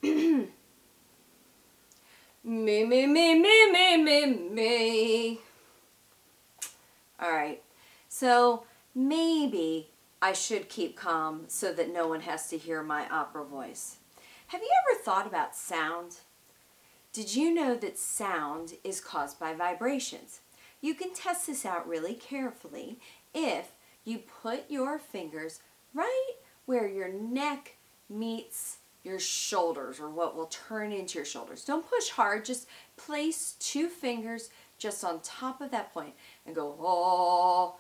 Me, me, me, me, me, me, me. Alright, so maybe I should keep calm so that no one has to hear my opera voice. Have you ever thought about sound? Did you know that sound is caused by vibrations? You can test this out really carefully if you put your fingers right where your neck meets your shoulders, or what will turn into your shoulders. Don't push hard, just place 2 fingers just on top of that point and go, oh,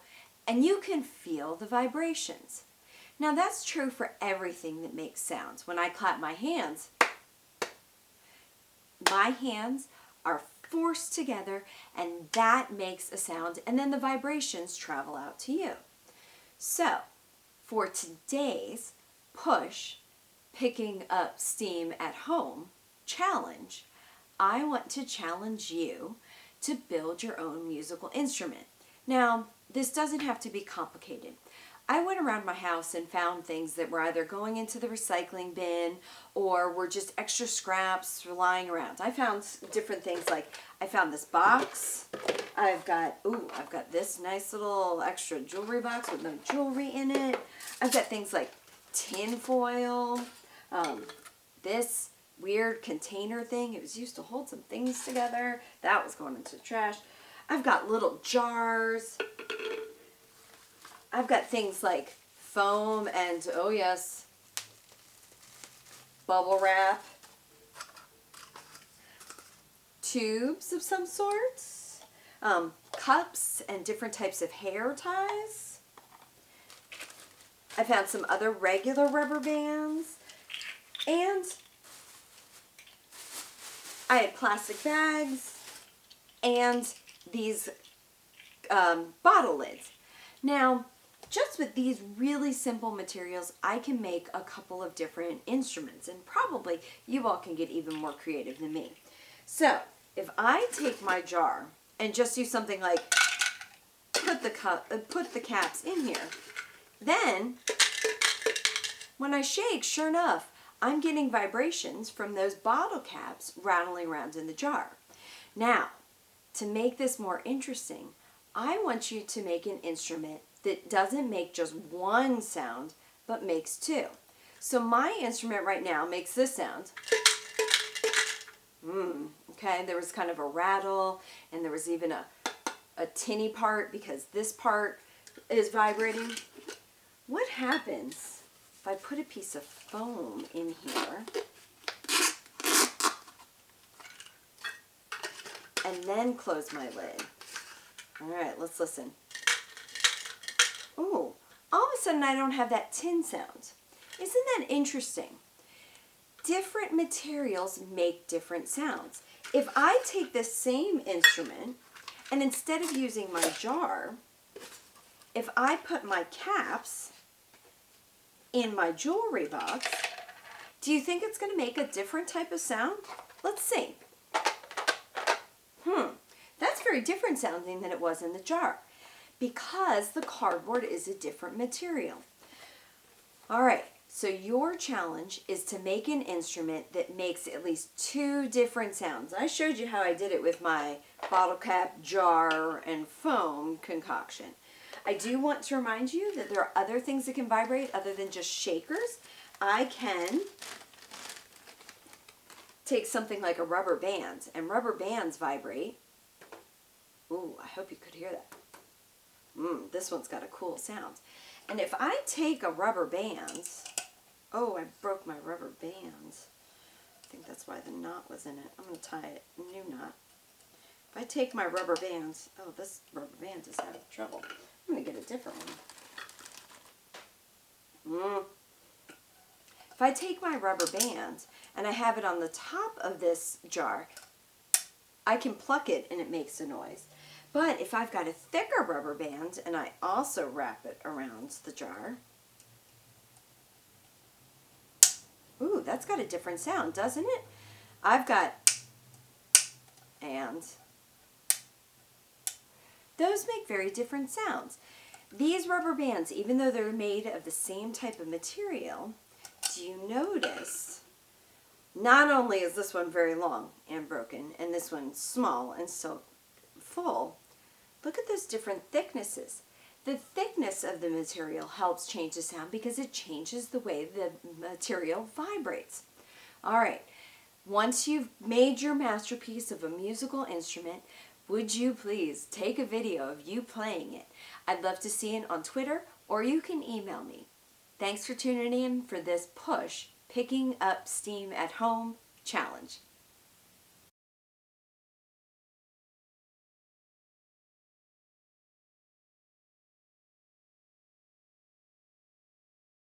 and you can feel the vibrations. Now that's true for everything that makes sounds. When I clap my hands are forced together and that makes a sound, and then the vibrations travel out to you. So, for today's push, picking up steam at home challenge, I want to challenge you to build your own musical instrument. Now, this doesn't have to be complicated. I went around my house and found things that were either going into the recycling bin or were just extra scraps lying around. I found different things, like I found this box. I've got this nice little extra jewelry box with no jewelry in it. I've got things like tin foil, this weird container thing. It was used to hold some things together. That was going into the trash. I've got little jars. I've got things like foam and, oh yes, bubble wrap, tubes of some sorts, cups and different types of hair ties. I found some other regular rubber bands, and I had plastic bags and these bottle lids. Now, just with these really simple materials, I can make a couple of different instruments, and probably you all can get even more creative than me. So, if I take my jar and just do something like put the caps in here, then when I shake, sure enough, I'm getting vibrations from those bottle caps rattling around in the jar. Now, to make this more interesting, I want you to make an instrument that doesn't make just one sound, but makes 2. So my instrument right now makes this sound. Okay, there was kind of a rattle, and there was even a tinny part because this part is vibrating. What happens if I put a piece of foam in here and then close my lid? All right, let's listen. Ooh, all of a sudden I don't have that tin sound. Isn't that interesting? Different materials make different sounds. If I take this same instrument and instead of using my jar, if I put my caps in my jewelry box, do you think it's going to make a different type of sound? Let's see. That's very different sounding than it was in the jar, because the cardboard is a different material. All right, so your challenge is to make an instrument that makes at least 2 different sounds. I showed you how I did it with my bottle cap, jar, and foam concoction. I do want to remind you that there are other things that can vibrate other than just shakers. I can take something like a rubber band, and rubber bands vibrate. Ooh, I hope you could hear that. This one's got a cool sound. And if I take a rubber band, oh, I broke my rubber band. I think that's why the knot was in it. I'm going to tie a new knot. If I take my rubber band, oh, this rubber band is having trouble. I'm going to get a different one. If I take my rubber band and I have it on the top of this jar, I can pluck it and it makes a noise. But if I've got a thicker rubber band and I also wrap it around the jar, ooh, that's got a different sound, doesn't it? I've got, and those make very different sounds. These rubber bands, even though they're made of the same type of material, do you notice Not only is this one very long and broken, and this one small and so full, look at those different thicknesses. The thickness of the material helps change the sound because it changes the way the material vibrates. All right, once you've made your masterpiece of a musical instrument, would you please take a video of you playing it? I'd love to see it on Twitter, or you can email me. Thanks for tuning in for this P.U.S.H. Picking Up Steam at Home challenge.